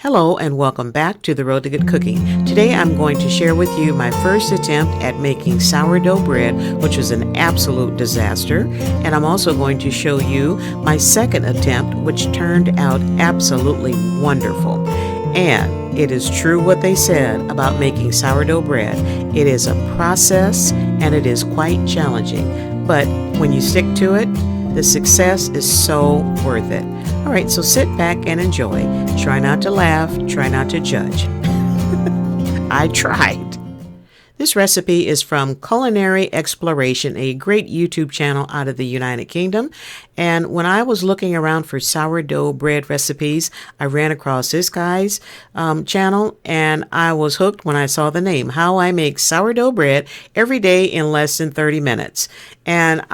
Hello and welcome back to the Road to Good Cooking. Today I'm going to share with you my first attempt at making sourdough bread, which was an absolute disaster. And I'm also going to show you my second attempt, which turned out absolutely wonderful. And it is true what they said about making sourdough bread. It is a process and it is quite challenging. But when you stick to it, the success is so worth it. All right, so sit back and enjoy. Try not to laugh, try not to judge. I tried. This recipe is from Culinary Exploration, a great YouTube channel out of the United Kingdom. And when I was looking around for sourdough bread recipes, I ran across this guy's channel, and I was hooked when I saw the name, How I Make Sourdough Bread Every Day in Less than 30 Minutes. And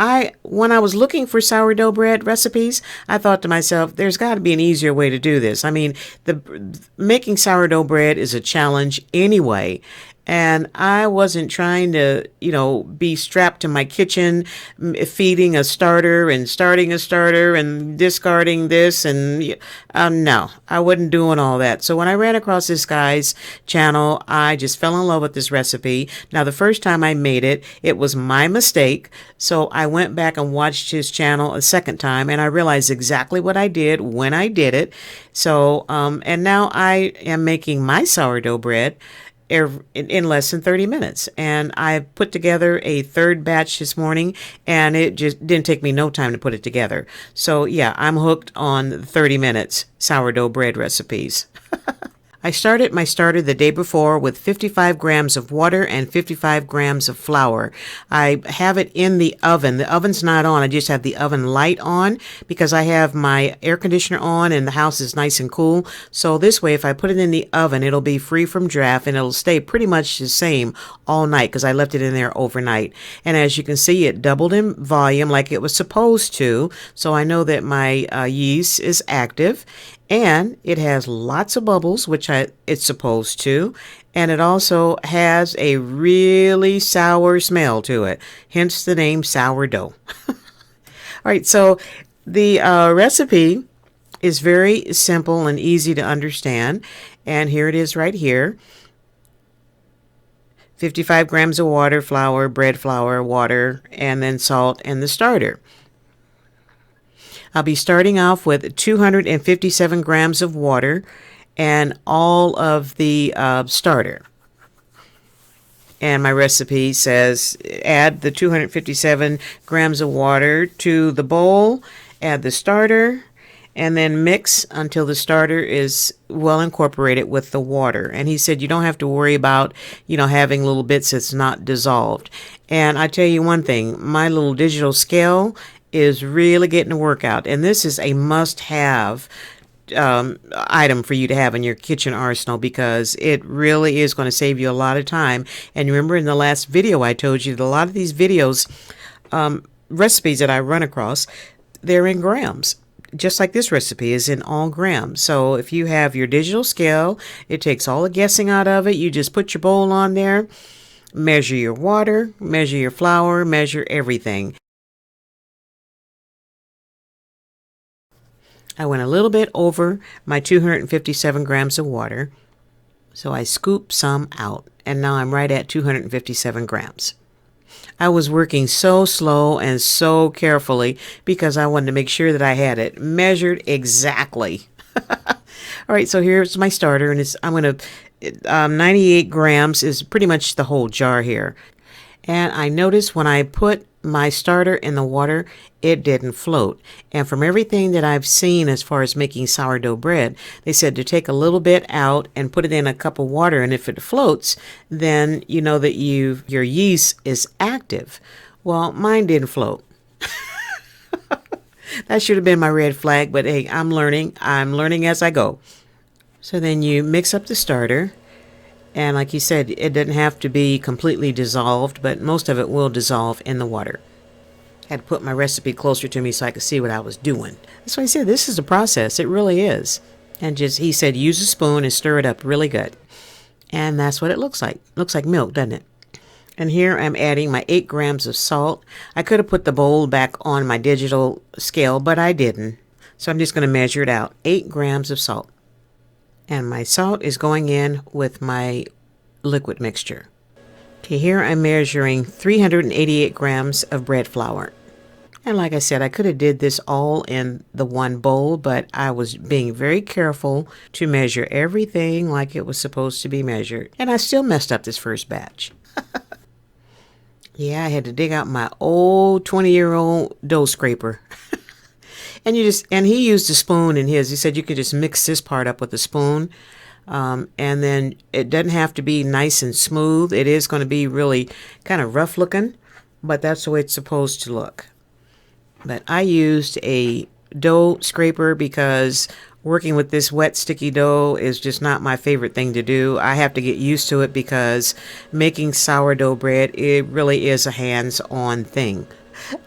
when I was looking for sourdough bread recipes, I thought to myself, there's got to be an easier way to do this. I mean, making sourdough bread is a challenge anyway. And I wasn't trying to, be strapped to my kitchen, feeding a starter and starting a starter and discarding this. And no, I wasn't doing all that. So when I ran across this guy's channel, I just fell in love with this recipe. Now, the first time I made it, it was my mistake. So I went back and watched his channel a second time, and I realized exactly what I did when I did it. So, and now I am making my sourdough bread in less than 30 minutes. And I put together a third batch this morning, and it just didn't take me no time to put it together. So yeah, I'm hooked on 30 minutes sourdough bread recipes. I started my starter the day before with 55 grams of water and 55 grams of flour. I have it in the oven. The oven's not on. I just have the oven light on because I have my air conditioner on and the house is nice and cool. So this way, if I put it in the oven, it'll be free from draft and it'll stay pretty much the same all night because I left it in there overnight. And as you can see, it doubled in volume like it was supposed to. So I know that my yeast is active. And it has lots of bubbles, which it's supposed to. And it also has a really sour smell to it, hence the name sourdough. All right, so the recipe is very simple and easy to understand. And here it is right here. 55 grams of water, flour, bread flour, water, and then salt and the starter. I'll be starting off with 257 grams of water and all of the starter. And my recipe says add the 257 grams of water to the bowl, add the starter, and then mix until the starter is well incorporated with the water. And he said you don't have to worry about, having little bits that's not dissolved. And I tell you one thing, my little digital scale is really getting a workout, and this is a must-have item for you to have in your kitchen arsenal because it really is going to save you a lot of time. And remember in the last video I told you that a lot of these videos, recipes that I run across, they're in grams. Just like this recipe is in all grams. So if you have your digital scale, it takes all the guessing out of it. You just put your bowl on there, measure your water, measure your flour, measure everything. I went a little bit over my 257 grams of water, so I scooped some out, and now I'm right at 257 grams. I was working so slow and so carefully because I wanted to make sure that I had it measured exactly. All right, so here's my starter, and I'm going to 98 grams is pretty much the whole jar here. And I noticed when I put my starter in the water, it didn't float. And from everything that I've seen as far as making sourdough bread, they said to take a little bit out and put it in a cup of water. And if it floats, then you know that your yeast is active. Well, mine didn't float. That should have been my red flag, but hey, I'm learning. I'm learning as I go. So then you mix up the starter. And like you said, it doesn't have to be completely dissolved, but most of it will dissolve in the water. I had to put my recipe closer to me so I could see what I was doing. That's why I said this is a process. It really is. And he said use a spoon and stir it up really good. And that's what it looks like. Looks like milk, doesn't it? And here I'm adding my 8 grams of salt. I could have put the bowl back on my digital scale, but I didn't. So I'm just going to measure it out. 8 grams of salt. And my salt is going in with my liquid mixture. Okay, here I'm measuring 388 grams of bread flour. And like I said, I could have did this all in the one bowl, but I was being very careful to measure everything like it was supposed to be measured. And I still messed up this first batch. Yeah, I had to dig out my old 20-year-old dough scraper. And he used a spoon in his. He said you could just mix this part up with a spoon. And then it doesn't have to be nice and smooth. It is going to be really kind of rough looking, but that's the way it's supposed to look. But I used a dough scraper because working with this wet sticky dough is just not my favorite thing to do. I have to get used to it because making sourdough bread, it really is a hands-on thing.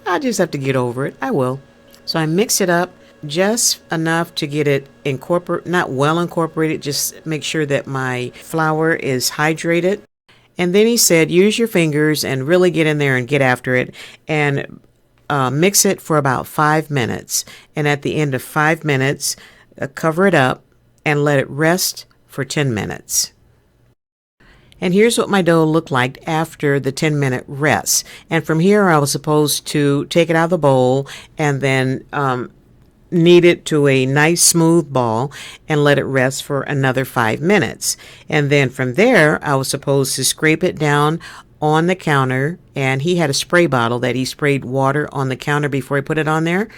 I just have to get over it. I will. So I mix it up just enough to get it not well incorporated, just make sure that my flour is hydrated. And then he said, use your fingers and really get in there and get after it and mix it for about 5 minutes. And at the end of 5 minutes, cover it up and let it rest for 10 minutes. And here's what my dough looked like after the 10-minute rest. And from here, I was supposed to take it out of the bowl and then knead it to a nice smooth ball and let it rest for another 5 minutes. And then from there, I was supposed to scrape it down on the counter, and he had a spray bottle that he sprayed water on the counter before he put it on there,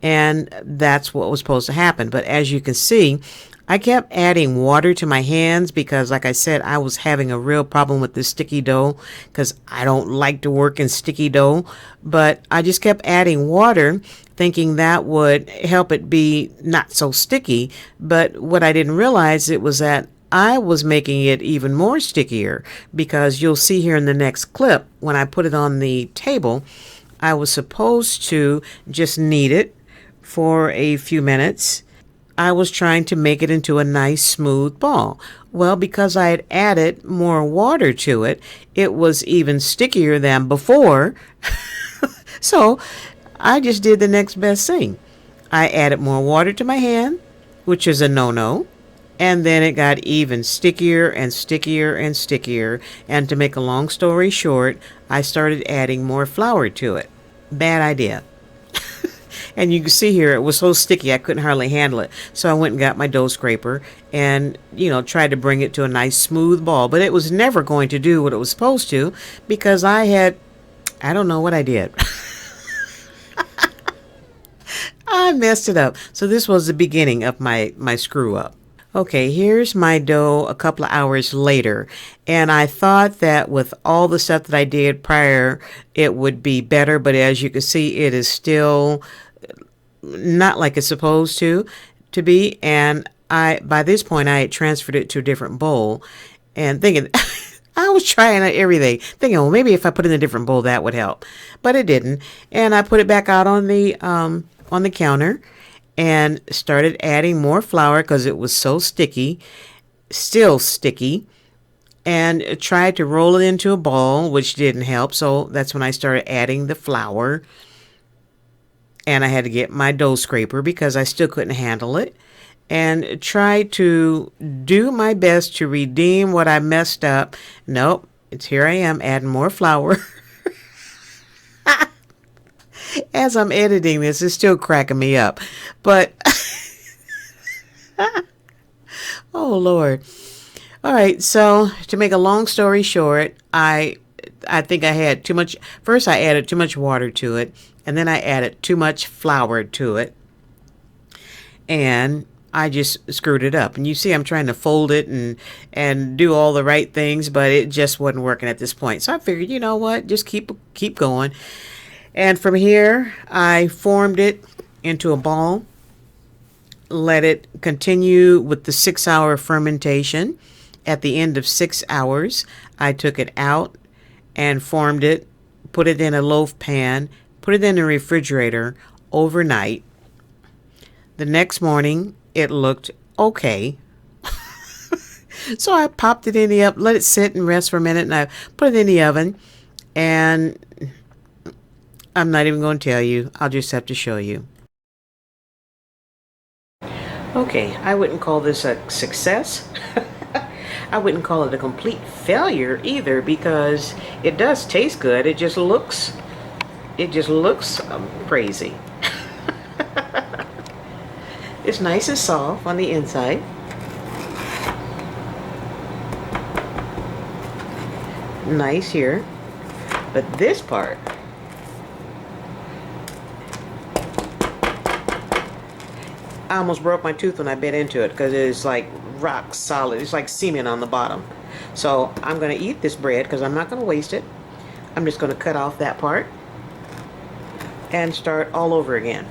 and that's what was supposed to happen. But as you can see, I kept adding water to my hands because, like I said, I was having a real problem with this sticky dough because I don't like to work in sticky dough. But I just kept adding water thinking that would help it be not so sticky. But what I didn't realize it was that I was making it even more stickier because you'll see here in the next clip when I put it on the table, I was supposed to just knead it for a few minutes. I was trying to make it into a nice smooth ball. Well, because I had added more water to it, it was even stickier than before. So I just did the next best thing. I added more water to my hand, which is a no-no. And then it got even stickier and stickier and stickier. And to make a long story short, I started adding more flour to it. Bad idea. And you can see here, it was so sticky I couldn't hardly handle it. So I went and got my dough scraper and, tried to bring it to a nice smooth ball. But it was never going to do what it was supposed to because I don't know what I did. I messed it up. So this was the beginning of my screw up. Okay, here's my dough a couple of hours later, and I thought that with all the stuff that I did prior, it would be better, but as you can see, it is still not like it's supposed to be, and by this point, I had transferred it to a different bowl, and thinking, I was trying everything, thinking, well, maybe if I put it in a different bowl, that would help, but it didn't, and I put it back out on the counter, and started adding more flour because it was so sticky, still sticky, and tried to roll it into a ball, which didn't help. So that's when I started adding the flour, and I had to get my dough scraper because I still couldn't handle it, and tried to do my best to redeem what I messed up. Nope, here I am adding more flour. As I'm editing this, it's still cracking me up. But, oh, Lord. All right, so to make a long story short, I think I had too much. First, I added too much water to it, and then I added too much flour to it. And I just screwed it up. And you see I'm trying to fold it and do all the right things, but it just wasn't working at this point. So I figured, you know what, just keep going. And from here, I formed it into a ball, let it continue with the 6-hour fermentation. At the end of 6 hours, I took it out and formed it, put it in a loaf pan, put it in the refrigerator overnight. The next morning, it looked okay. So I popped it in the oven, let it sit and rest for a minute, and I put it in the oven, and I'm not even going to tell you. I'll just have to show you. Okay, I wouldn't call this a success. I wouldn't call it a complete failure either, because it does taste good. It just looks crazy. It's nice and soft on the inside. Nice here. But this part, I almost broke my tooth when I bit into it because it is like rock solid. It's like cement on the bottom. So I'm going to eat this bread because I'm not going to waste it. I'm just going to cut off that part and start all over again.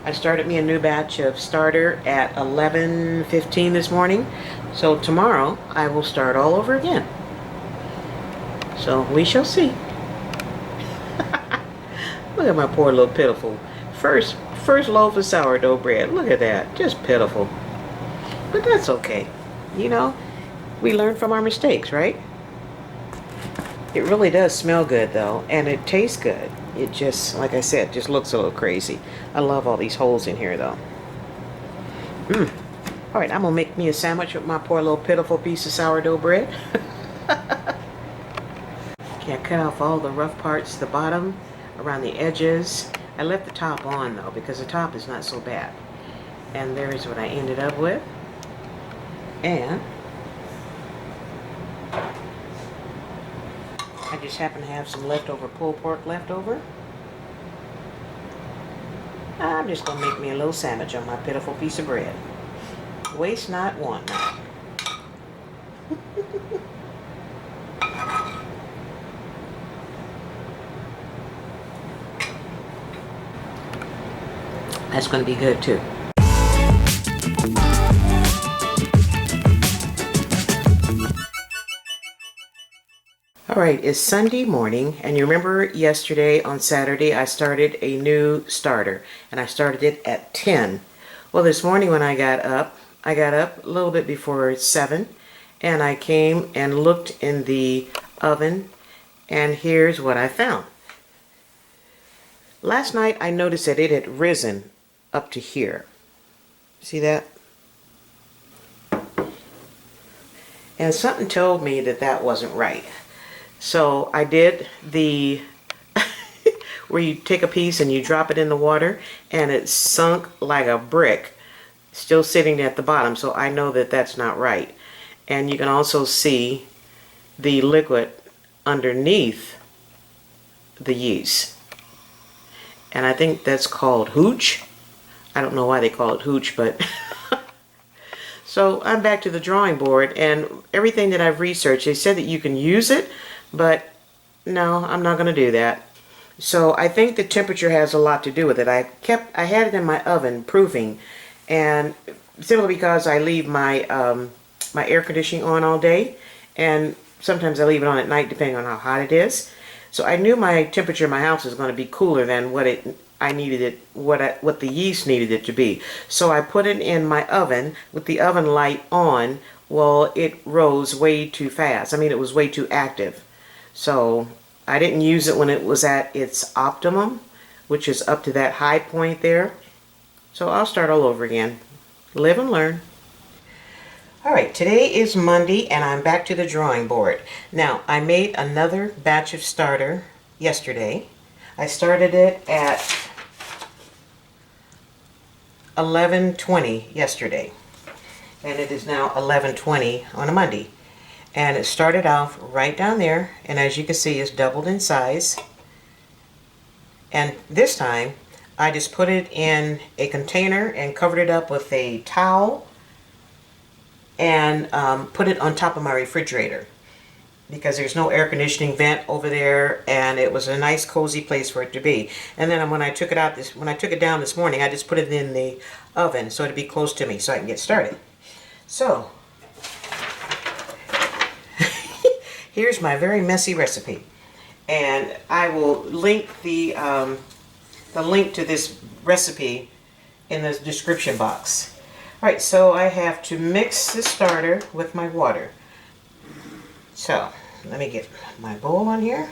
I started me a new batch of starter at 11:15 this morning. So tomorrow I will start all over again. So we shall see. Look at my poor little pitiful first loaf of sourdough bread. Look at that, just pitiful. But that's okay. You know, we learn from our mistakes, right? It really does smell good though, and it tastes good. It just, like I said, just looks a little crazy. I love all these holes in here though. All right, I'm gonna make me a sandwich with my poor little pitiful piece of sourdough bread. Okay, I cut off all the rough parts, the bottom, around the edges. I left the top on though, because the top is not so bad. And there's what I ended up with. And I just happen to have some leftover pulled pork left over. I'm just gonna make me a little sandwich on my pitiful piece of bread. Waste not, want not. That's going to be good too. Alright, it's Sunday morning, and you remember yesterday on Saturday I started a new starter, and I started it at 10. Well, this morning when I got up a little bit before 7, and I came and looked in the oven, and here's what I found. Last night I noticed that it had risen up to here. See that? And something told me that that wasn't right. So I did the where you take a piece and you drop it in the water and it sunk like a brick, still sitting at the bottom. So I know that that's not right. And you can also see the liquid underneath the yeast. And I think that's called hooch. I don't know why they call it hooch, but so I'm back to the drawing board, and everything that I've researched, they said that you can use it, but no, I'm not going to do that. So I think the temperature has a lot to do with it. I had it in my oven proofing, and simply because I leave my my air conditioning on all day, and sometimes I leave it on at night depending on how hot it is. So I knew my temperature in my house was going to be cooler than what the yeast needed it to be. So I put it in my oven with the oven light on. Well, it rose way too fast. I mean, it was way too active. So I didn't use it when it was at its optimum, which is up to that high point there. So I'll start all over again. Live and learn. Alright, today is Monday and I'm back to the drawing board. Now, I made another batch of starter yesterday. I started it at 11:20 yesterday. And it is now 11:20 on a Monday. And it started off right down there, and as you can see, it's doubled in size. And this time, I just put it in a container and covered it up with a towel and put it on top of my refrigerator because there's no air conditioning vent over there, and it was a nice cozy place for it to be. And then when I took it down this morning, I just put it in the oven so it'd be close to me so I can get started. So here's my very messy recipe, and I will link the link to this recipe in the description box. Alright, so I have to mix the starter with my water. So, let me get my bowl on here.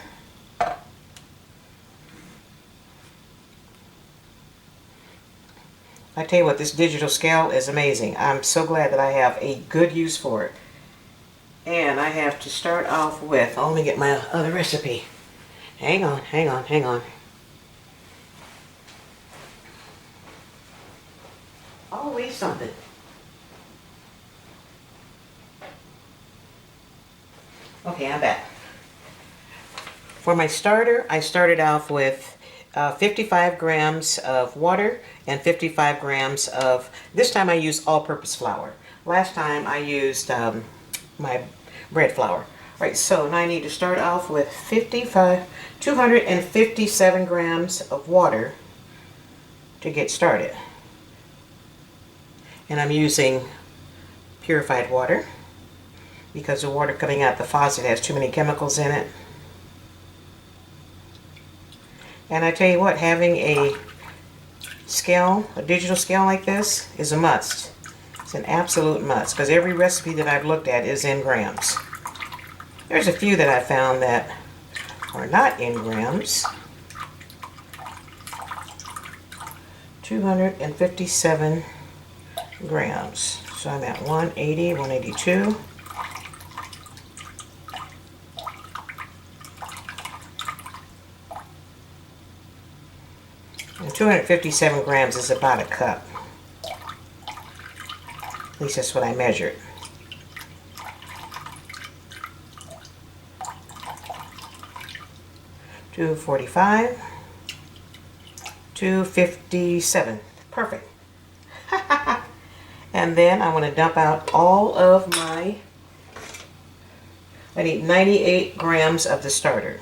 I tell you what, this digital scale is amazing. I'm so glad that I have a good use for it. And I have to start off with, let me get my other recipe. Hang on, hang on, hang on. Always something. Okay, I'm back. For my starter, I started off with 55 grams of water and 55 grams of, this time I used all-purpose flour. Last time I used my bread flour. Right, so now I need to start off with 257 grams of water to get started. And I'm using purified water because the water coming out the faucet has too many chemicals in it. And I tell you what, having a scale, a digital scale like this is a must. It's an absolute must because every recipe that I've looked at is in grams. There's a few that I found that are not in grams. 257 grams. So I'm at 180, 182. And 257 grams is about a cup. At least that's what I measured. $2.45, $2.57. Perfect. And then I want to dump out all of my, I need 98 grams of the starter.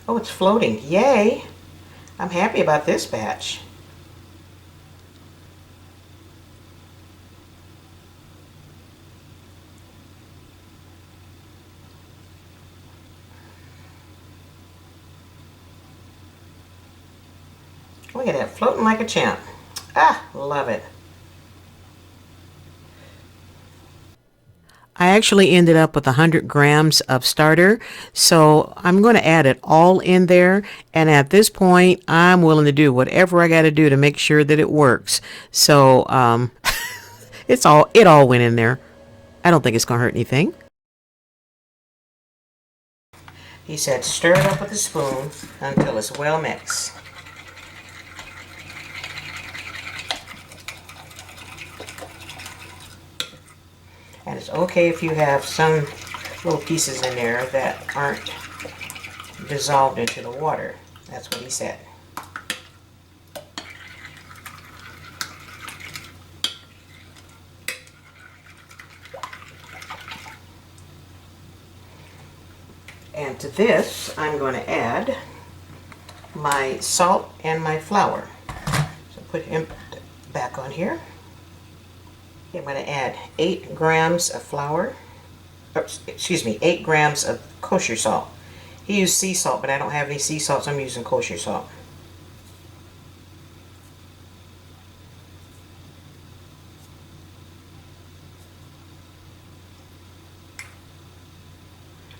Oh, it's floating. Yay! I'm happy about this batch. Look at that, floating like a champ. Ah, love it. I actually ended up with 100 grams of starter, so I'm going to add it all in there, and at this point I'm willing to do whatever I got to do to make sure that it works. So it all went in there. I don't think it's going to hurt anything. He said stir it up with a spoon until it's well mixed. And it's okay if you have some little pieces in there that aren't dissolved into the water. That's what he said. And to this, I'm going to add my salt and my flour. So put him back on here. I'm going to add 8 grams of flour, or, excuse me, 8 grams of kosher salt. He used sea salt, but I don't have any sea salt, so I'm using kosher salt.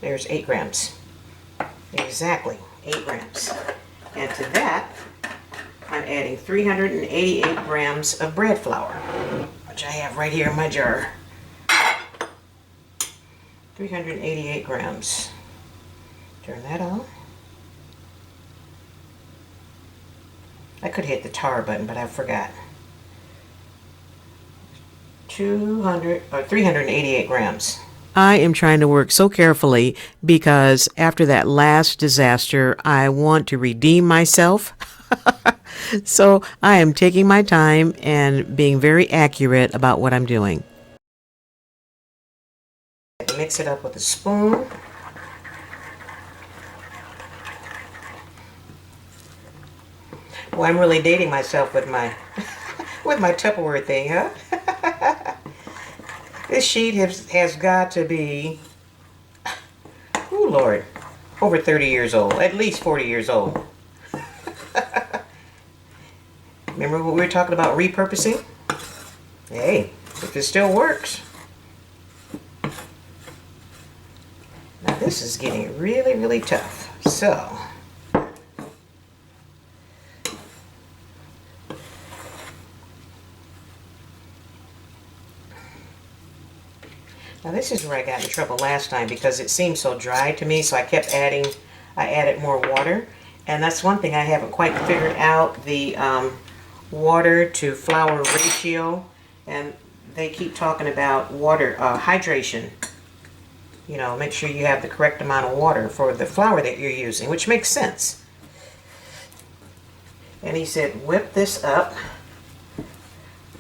There's 8 grams. Exactly, 8 grams. And to that, I'm adding 388 grams of bread flour, which I have right here in my jar. 388 grams. Turn that on. I could hit the tar button, but I forgot. 388 grams. I am trying to work so carefully because after that last disaster, I want to redeem myself. So I am taking my time and being very accurate about what I'm doing. Mix it up with a spoon. Well, I'm really dating myself with my with my Tupperware thing, huh? This sheet has got to be, oh Lord, over 30 years old, at least 40 years old. Remember what we were talking about repurposing? Hey, if it still works. Now this is getting really, really tough. So, now this is where I got in trouble last time because it seemed so dry to me, so I kept adding, I added more water. And that's one thing I haven't quite figured out, the water to flour ratio. And they keep talking about water, hydration. You know, make sure you have the correct amount of water for the flour that you're using, which makes sense. And he said, whip this up.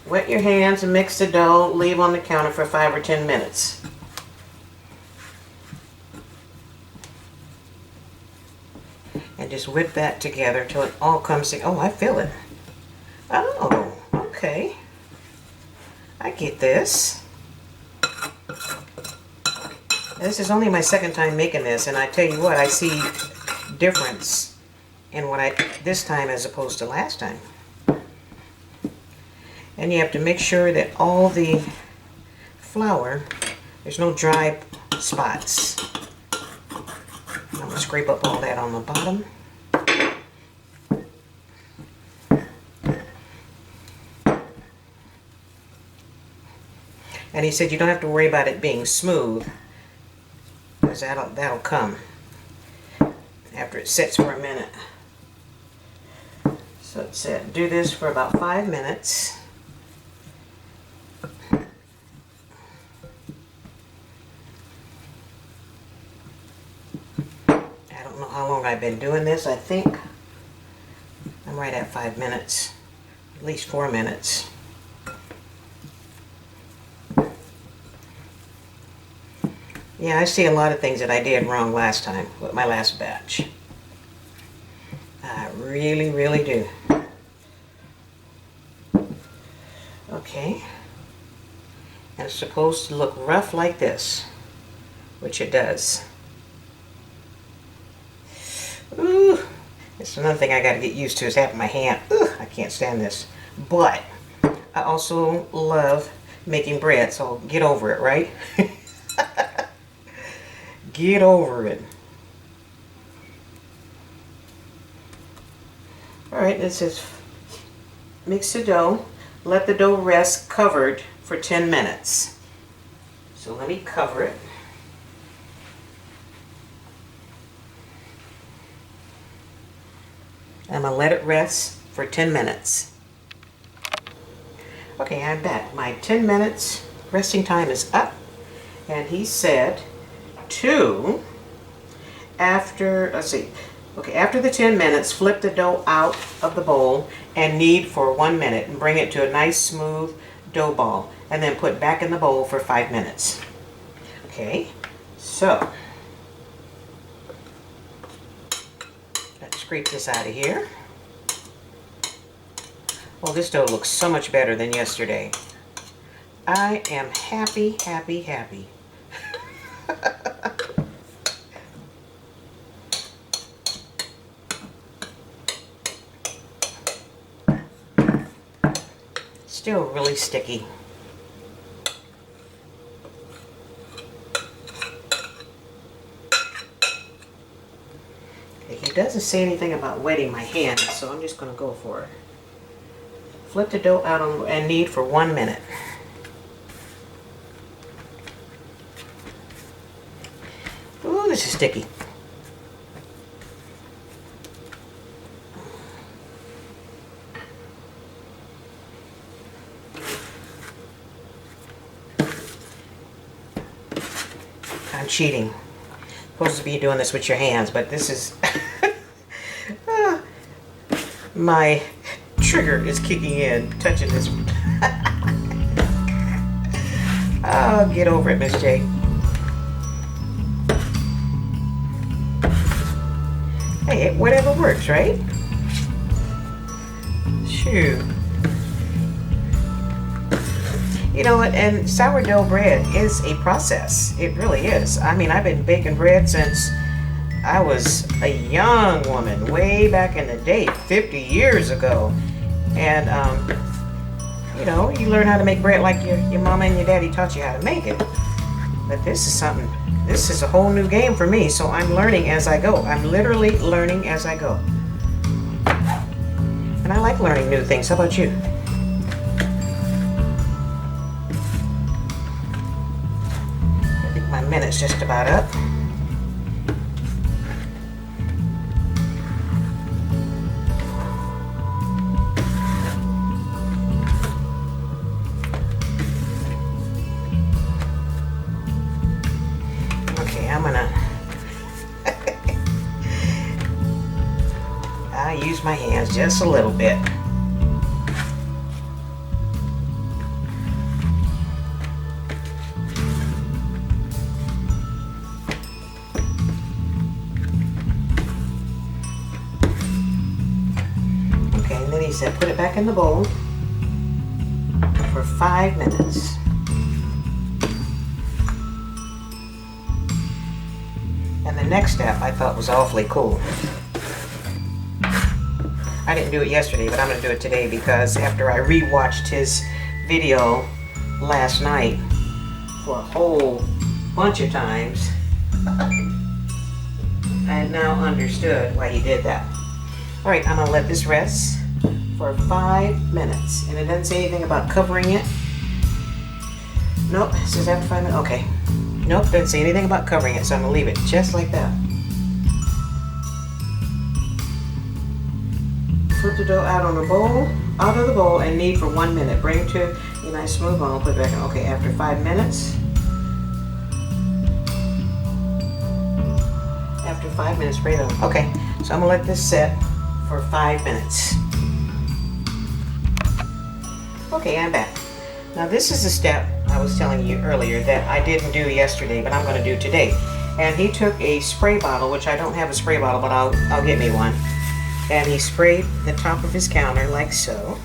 Wet your hands and mix the dough. Leave on the counter for 5 or 10 minutes. And just whip that together until it all comes together. Oh, I feel it. Oh, okay. I get this. This is only my second time making this, and I tell you what, I see difference in what I this time as opposed to last time. And you have to make sure that all the flour, there's no dry spots. I'm going to scrape up all that on the bottom. And he said you don't have to worry about it being smooth, because that'll come after it sits for a minute. So it said do this for about 5 minutes. I don't know how long I've been doing this. I think I'm right at 5 minutes, at least 4 minutes. Yeah, I see a lot of things that I did wrong last time with my last batch. I really, really do. Okay. And it's supposed to look rough like this, which it does. Ooh, it's another thing I got to get used to is having my hand. Ooh, I can't stand this. But I also love making bread, so get over it, right? Get over it. Alright, this is mix the dough. Let the dough rest covered for 10 minutes. So let me cover it. I'm going to let it rest for 10 minutes. Okay, I'm back. My 10 minutes resting time is up. And he said after the 10 minutes, flip the dough out of the bowl and knead for 1 minute and bring it to a nice smooth dough ball, and then put back in the bowl for 5 minutes. Okay, so let's scrape this out of here. Well, this dough looks so much better than yesterday. I am happy, happy, happy. Still really sticky. He doesn't say anything about wetting my hands, so I'm just going to go for it. Flip the dough out and knead for 1 minute. Ooh, this is sticky. I'm cheating. Supposed to be doing this with your hands, but this is my trigger is kicking in, touching this. Oh, get over it, Miss J. Hey, whatever works, right? Shoot. You know what, and sourdough bread is a process. It really is. I mean, I've been baking bread since I was a young woman, way back in the day, 50 years ago. And, you know, you learn how to make bread like your mama and your daddy taught you how to make it. But this is something This is a whole new game for me, so I'm learning as I go. I'm literally learning as I go. And I like learning new things. How about you? I think my minute's just about up. I'm gonna I use my hands just a little bit. Okay, and then he said put it back in the bowl for 5 minutes. And the next step I thought was awfully cool. I didn't do it yesterday, but I'm going to do it today because after I rewatched his video last night for a whole bunch of times, I now understood why he did that. Alright, I'm going to let this rest for 5 minutes. And it doesn't say anything about covering it. Nope, it says after 5 minutes. Okay. Nope, doesn't say anything about covering it, so I'm going to leave it just like that. Flip the dough out of the bowl, and knead for 1 minute. Bring it to a nice smooth ball, put it back in. Okay, after 5 minutes. After 5 minutes, spray them. Okay, so I'm going to let this set for 5 minutes. Okay, I'm back. Now this is the step I was telling you earlier that I didn't do yesterday, but I'm going to do today. And he took a spray bottle, which I don't have a spray bottle, but I'll get me one. And he sprayed the top of his counter like so.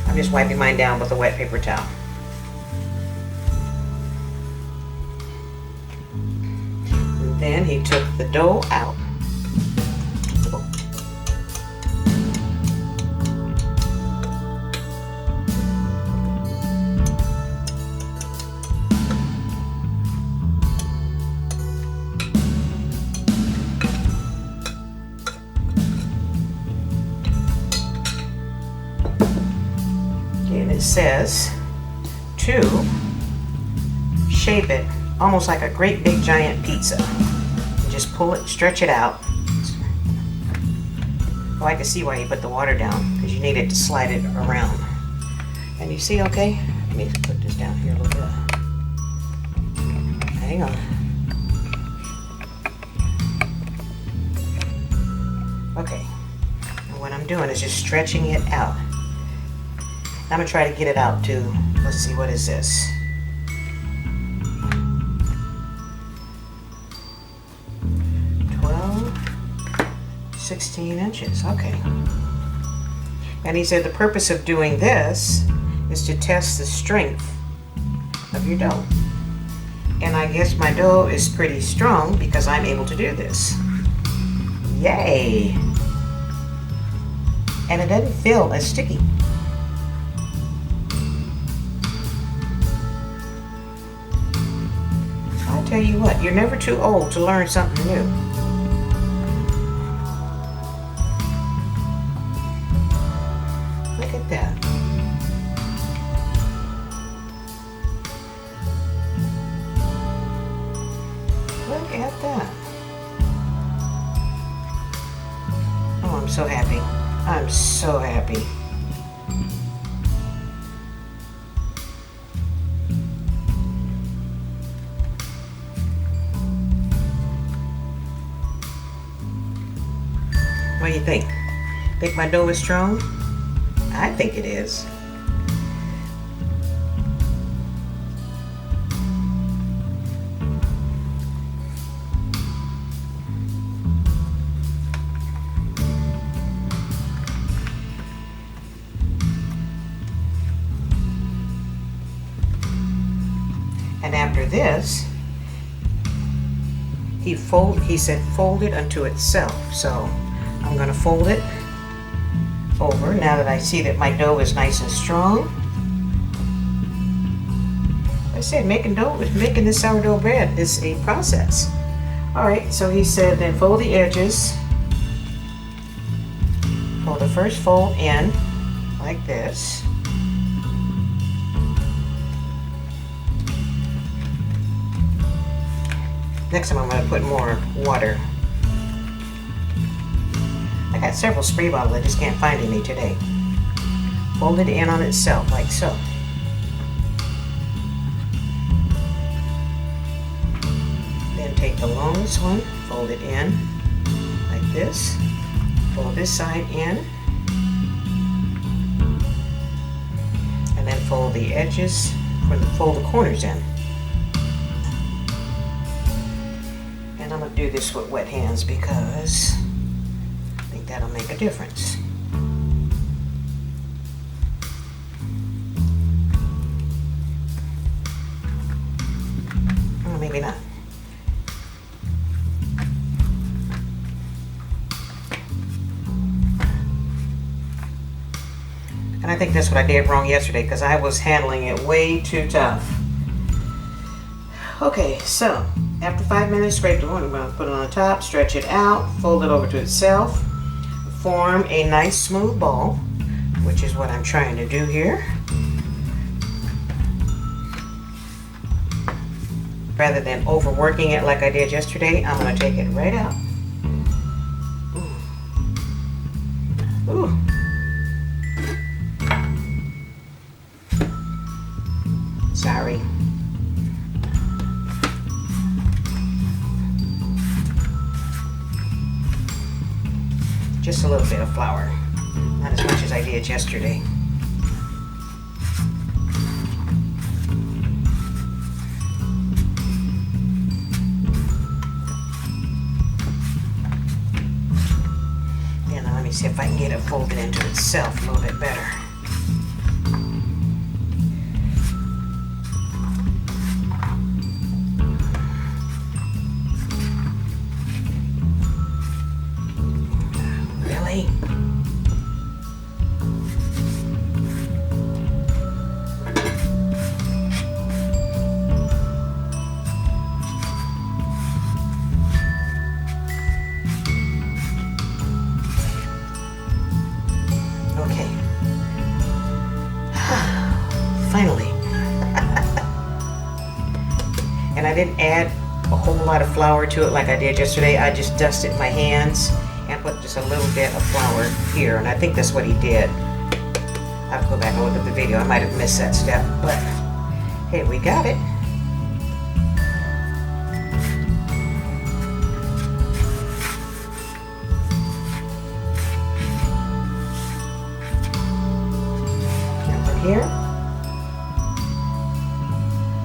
I'm just wiping mine down with a wet paper towel. And then he took the dough out. And it says to shape it almost like a great big giant pizza. Just pull it, stretch it out. Oh, I can see why you put the water down, because you need it to slide it around. And you see, okay? Let me put this down here a little bit. Hang on. Okay. And what I'm doing is just stretching it out. I'm going to try to get it out to, let's see, what is this? 16 inches, okay. And he said the purpose of doing this is to test the strength of your dough. And I guess my dough is pretty strong because I'm able to do this. Yay! And it doesn't feel as sticky. I'll tell you what, you're never too old to learn something new. Look at that. Look at that. Oh, I'm so happy. I'm so happy. What do you think? Think my dough is strong? I think it is. And after this, he said fold it unto itself. So I'm going to fold it over now that I see that my dough is nice and strong. I said, making this sourdough bread is a process. All right, so he said then fold the edges. Fold the first fold in like this. Next time I'm going to put more water. I got several spray bottles, I just can't find any today. Fold it in on itself like so. Then take the longest one, fold it in like this. Fold this side in. And then fold the edges, fold the corners in. I'm going to do this with wet hands because I think that'll make a difference. Or maybe not. And I think that's what I did wrong yesterday because I was handling it way too tough. Okay, so after 5 minutes, scrape the one. I'm going to put it on the top, stretch it out, fold it over to itself, form a nice smooth ball, which is what I'm trying to do here. Rather than overworking it like I did yesterday, I'm going to take it right out. Ooh. Ooh. Sorry. Just a little bit of flour, not as much as I did yesterday. Yeah, now let me see if I can get it folded into itself a little bit better. Finally. And I didn't add a whole lot of flour to it like I did yesterday. I just dusted my hands and put just a little bit of flour here, and I think that's what he did. I have to go back and look at the video. I might have missed that step, but hey, we got it. Now from here,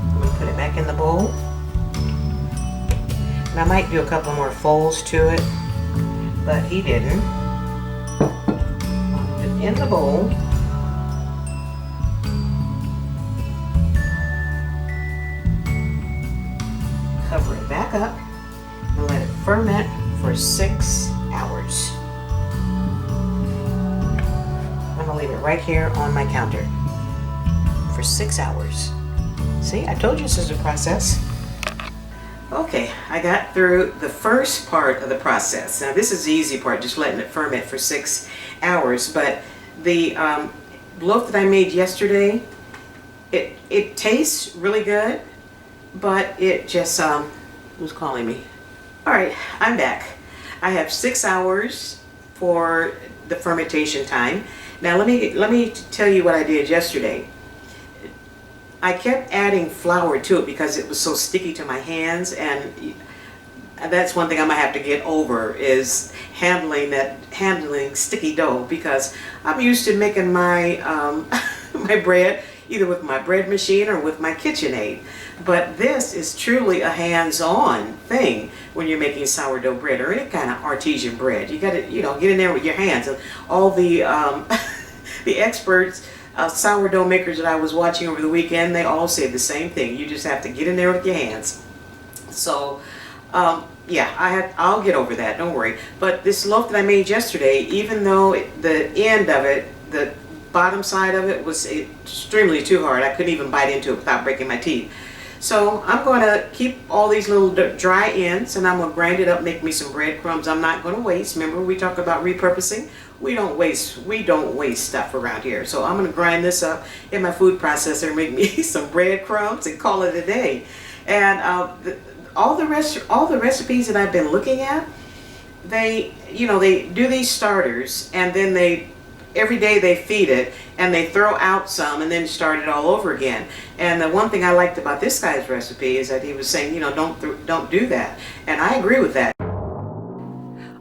I'm going to put it back in the bowl. And I might do a couple more folds to it, but he didn't. Put it in the bowl. Cover it back up and let it ferment for 6 hours. I'm going to leave it right here on my counter for 6 hours. See, I told you this is a process. Okay, I got through the first part of the process. Now this is the easy part, just letting it ferment for 6 hours. But the loaf that I made yesterday, it tastes really good, but it just, who's calling me? All right, I'm back. I have 6 hours for the fermentation time. Now let me tell you what I did yesterday. I kept adding flour to it because it was so sticky to my hands, and that's one thing I might have to get over, is handling sticky dough, because I'm used to making my my bread either with my bread machine or with my KitchenAid. But this is truly a hands-on thing when you're making sourdough bread or any kind of artesian bread. You got to, get in there with your hands. And all the the experts, sourdough makers that I was watching over the weekend, they all say the same thing. You just have to get in there with your hands. So yeah, I'll get over that, don't worry. But this loaf that I made yesterday, even though the end of it, the bottom side of it was extremely too hard, I couldn't even bite into it without breaking my teeth. So I'm going to keep all these little dry ends, and I'm going to grind it up, make me some breadcrumbs. I'm not going to waste. Remember, we talk about repurposing. We don't waste stuff around here. So I'm going to grind this up in my food processor and make me some breadcrumbs and call it a day. And all the recipes that I've been looking at, they do these starters, and then every day they feed it and they throw out some and then start it all over again. And the one thing I liked about this guy's recipe is that he was saying, don't do that. And I agree with that.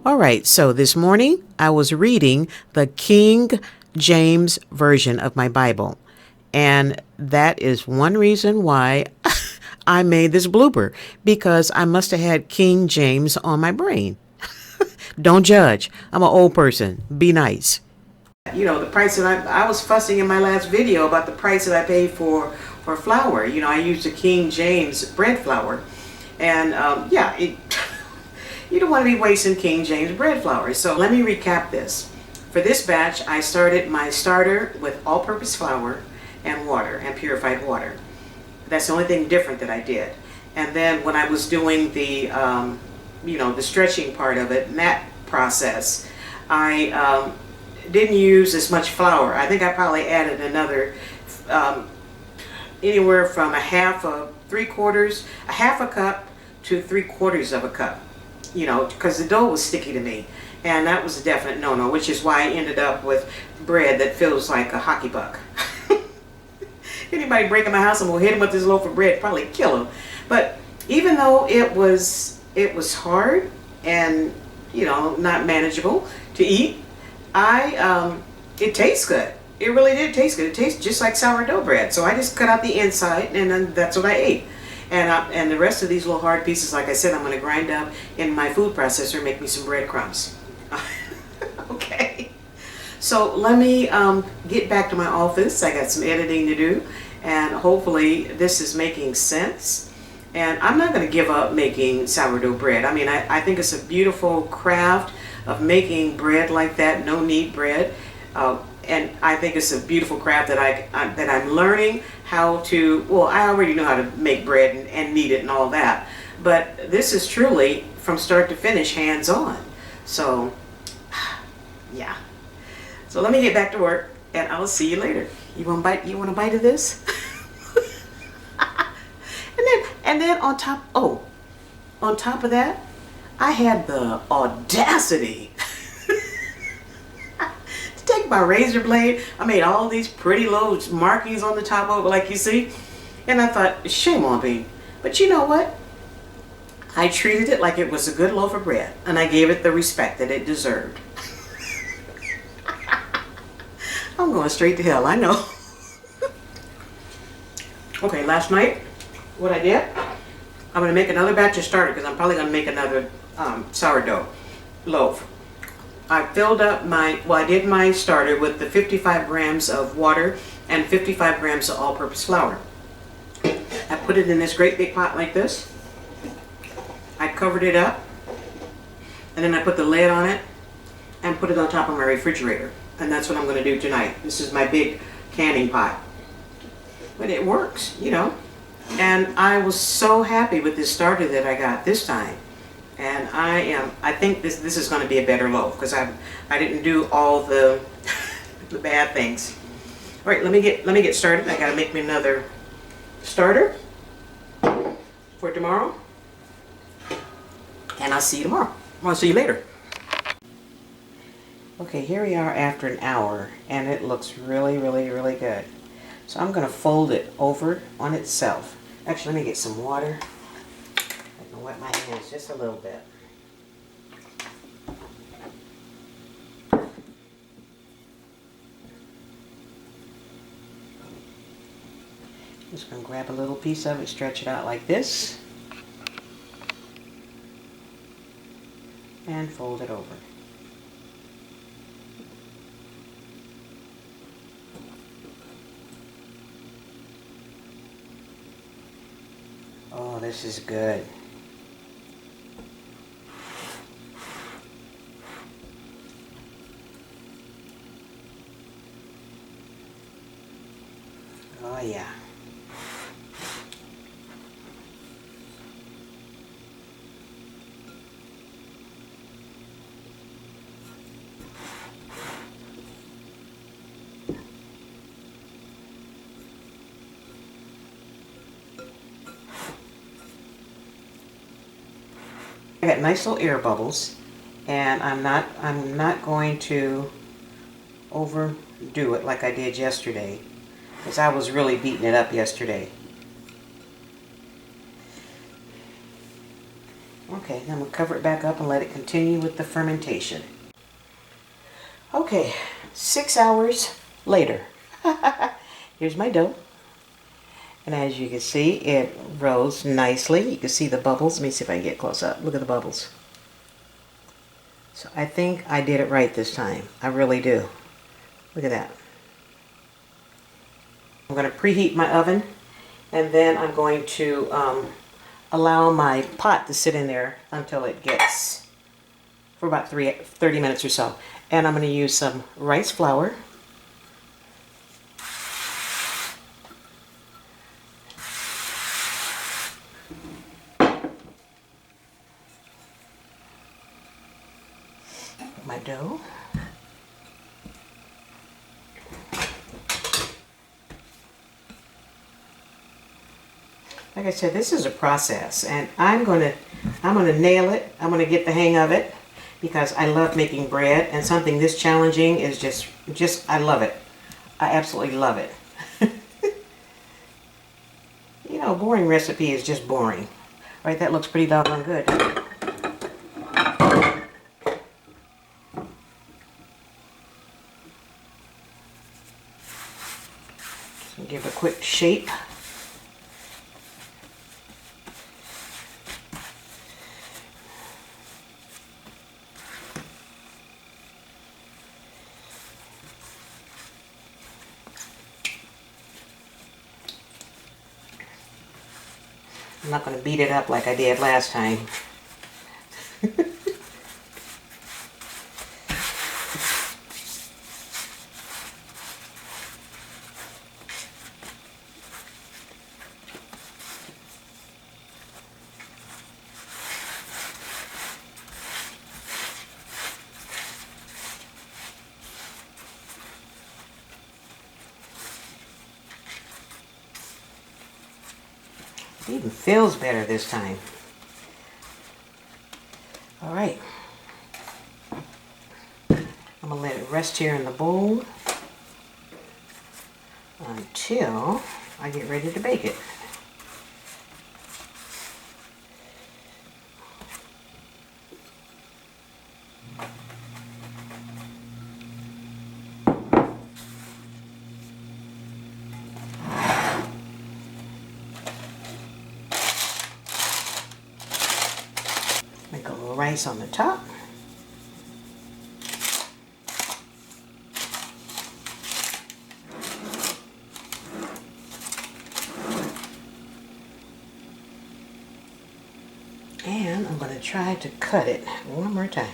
All right, so this morning I was reading the King James Version of my Bible. And that is one reason why I made this blooper, because I must have had King James on my brain. Don't judge. I'm an old person. Be nice. The price that I was fussing in my last video about the price that I paid for flour. I used a King James bread flour. And yeah, you don't want to be wasting King James bread flour. So let me recap this. For this batch, I started my starter with all-purpose flour and water, and purified water. That's the only thing different that I did. And then when I was doing the the stretching part of it, and that process, I didn't use as much flour. I think I probably added another anywhere from a half a cup to 3/4 of a cup, because the dough was sticky to me, and that was a definite no-no, which is why I ended up with bread that feels like a hockey puck. Anybody break in my house, I'm gonna hit him with this loaf of bread, probably kill him. But even though it was hard and not manageable to eat, it tastes good. It really did taste good. It tastes just like sourdough bread. So I just cut out the inside, and then that's what I ate. And the rest of these little hard pieces, like I said, I'm going to grind up in my food processor and make me some breadcrumbs. Okay. So let me get back to my office. I got some editing to do, and hopefully this is making sense. And I'm not going to give up making sourdough bread. I mean, I think it's a beautiful craft of making bread like that, no knead bread. And I think it's a beautiful craft that I'm learning how to. Well, I already know how to make bread and knead it and all that, but this is truly from start to finish hands-on. So yeah. So let me get back to work, and I'll see you later. You want a bite of this? and then on top of that, I had the audacity to take my razor blade. I made all these pretty little markings on the top of it, like you see, and I thought, shame on me. But you know what? I treated it like it was a good loaf of bread, and I gave it the respect that it deserved. I'm going straight to hell, I know. Okay, last night, what I did, I'm going to make another batch of starter, because I'm probably going to make another sourdough loaf. I filled up I did my starter with the 55 grams of water and 55 grams of all-purpose flour. I put it in this great big pot like this. I covered it up, and then I put the lid on it and put it on top of my refrigerator. And that's what I'm going to do tonight. This is my big canning pot. But it works, And I was so happy with this starter that I got this time. And I think this is going to be a better loaf, because I didn't do all the the bad things. All right, let me get started. I got to make me another starter for tomorrow. And I'll see you tomorrow. I'll see you later. Okay, here we are after an hour, and it looks really, really, really good. So I'm going to fold it over on itself. Actually, let me get some water. I can wet my hands just a little bit. Just going to grab a little piece of it, stretch it out like this, and fold it over. Oh, this is good. Oh yeah. I got nice little air bubbles, and I'm not going to overdo it like I did yesterday, because I was really beating it up yesterday. Okay, then we'll cover it back up and let it continue with the fermentation. Okay, 6 hours later. Here's my dough. And as you can see, it rose nicely. You can see the bubbles. Let me see if I can get close up. Look at the bubbles. So I think I did it right this time. I really do. Look at that. I'm going to preheat my oven, and then I'm going to allow my pot to sit in there until it gets for about 30 minutes or so. And I'm going to use some rice flour. My dough. Like I said, this is a process, and I'm gonna nail it. I'm gonna get the hang of it, because I love making bread, and something this challenging is just I love it. I absolutely love it. You know, a boring recipe is just boring. Right, that looks pretty doggone good. Give a quick shape. I'm not going to beat it up like I did last time. It even feels better this time. All right. I'm going to let it rest here in the bowl until I get ready to bake it. Make a little rice on the top. And I'm going to try to cut it one more time.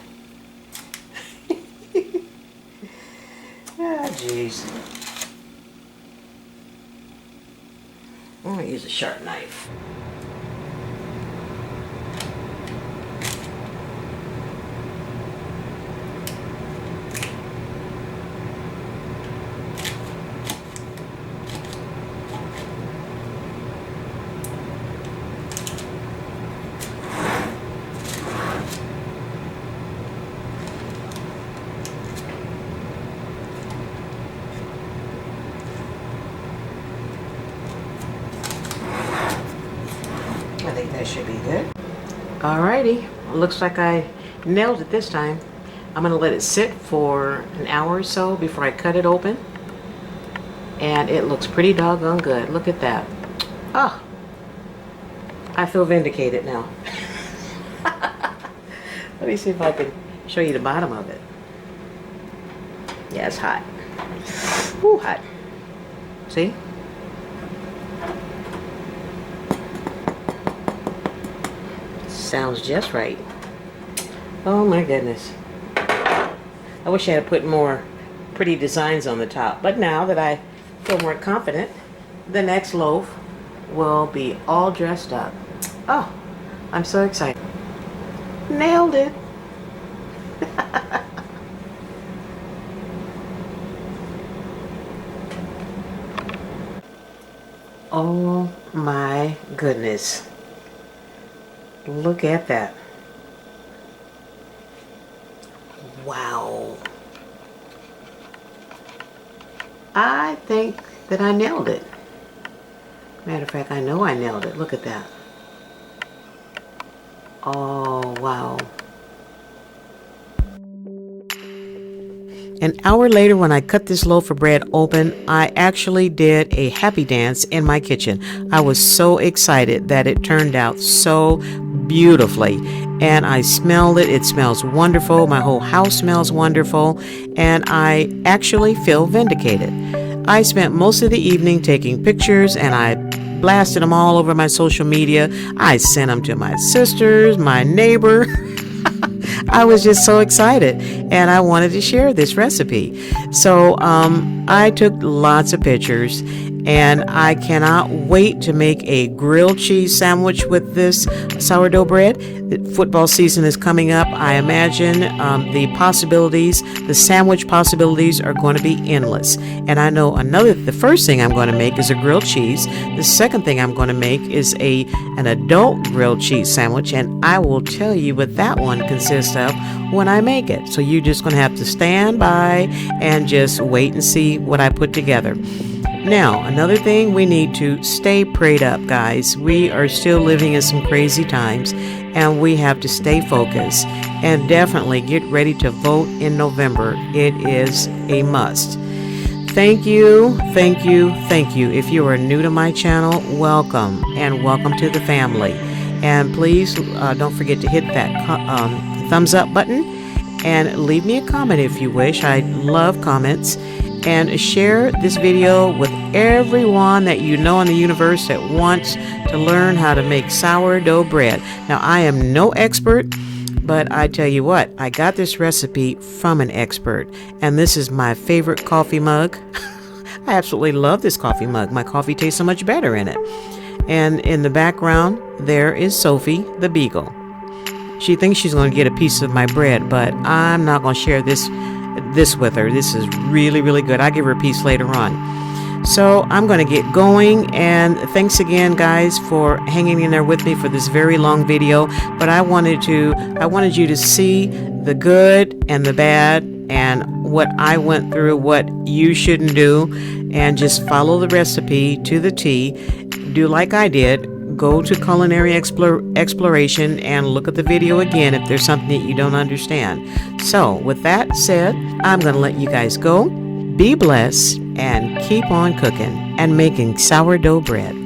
Ah, jeez. I'm going to use a sharp knife. I think that should be good. Alrighty, looks like I nailed it this time. I'm gonna let it sit for an hour or so before I cut it open. And it looks pretty doggone good. Look at that. Oh, I feel vindicated now. Let me see if I can show you the bottom of it. Yeah, it's hot. Ooh, hot. See? Sounds just right. Oh my goodness. I wish I had put more pretty designs on the top, but now that I feel more confident, the next loaf will be all dressed up. Oh, I'm so excited. Nailed it. Oh my goodness. Look at that. Wow. I think that I nailed it. Matter of fact, I know I nailed it. Look at that. Oh, wow. An hour later, when I cut this loaf of bread open, I actually did a happy dance in my kitchen. I was so excited that it turned out so beautifully. And I smelled it. It smells wonderful. My whole house smells wonderful. And I actually feel vindicated. I spent most of the evening taking pictures, and I blasted them all over my social media. I sent them to my sisters, my neighbor. I was just so excited, and I wanted to share this recipe. So I took lots of pictures, and I cannot wait to make a grilled cheese sandwich with this sourdough bread. The football season is coming up. I imagine the possibilities, the sandwich possibilities are going to be endless. And I know the first thing I'm going to make is a grilled cheese. The second thing I'm going to make is an adult grilled cheese sandwich, and I will tell you what that one consists of when I make it. So you're just going to have to stand by and just wait and see what I put together. Now, another thing, we need to stay prayed up, guys. We are still living in some crazy times, and we have to stay focused. And definitely get ready to vote in November. It is a must. Thank you, thank you, thank you. If you are new to my channel, welcome, and welcome to the family. And please don't forget to hit that thumbs up button and leave me a comment if you wish. I love comments. And share this video with everyone that you know in the universe that wants to learn how to make sourdough bread. Now, I am no expert, but I tell you what, I got this recipe from an expert, and this is my favorite coffee mug. I absolutely love this coffee mug. My coffee tastes so much better in it. And in the background, there is Sophie, the beagle. She thinks she's going to get a piece of my bread, but I'm not going to share this with her. This is really, really good. I'll give her a piece later on. So I'm going to get going, and thanks again, guys, for hanging in there with me for this very long video. But I wanted you to see the good and the bad and what I went through, what you shouldn't do, and just follow the recipe to the T. Do like I did. Go to Culinary Exploration and look at the video again if there's something that you don't understand. So with that said, I'm going to let you guys go. Be blessed and keep on cooking and making sourdough bread.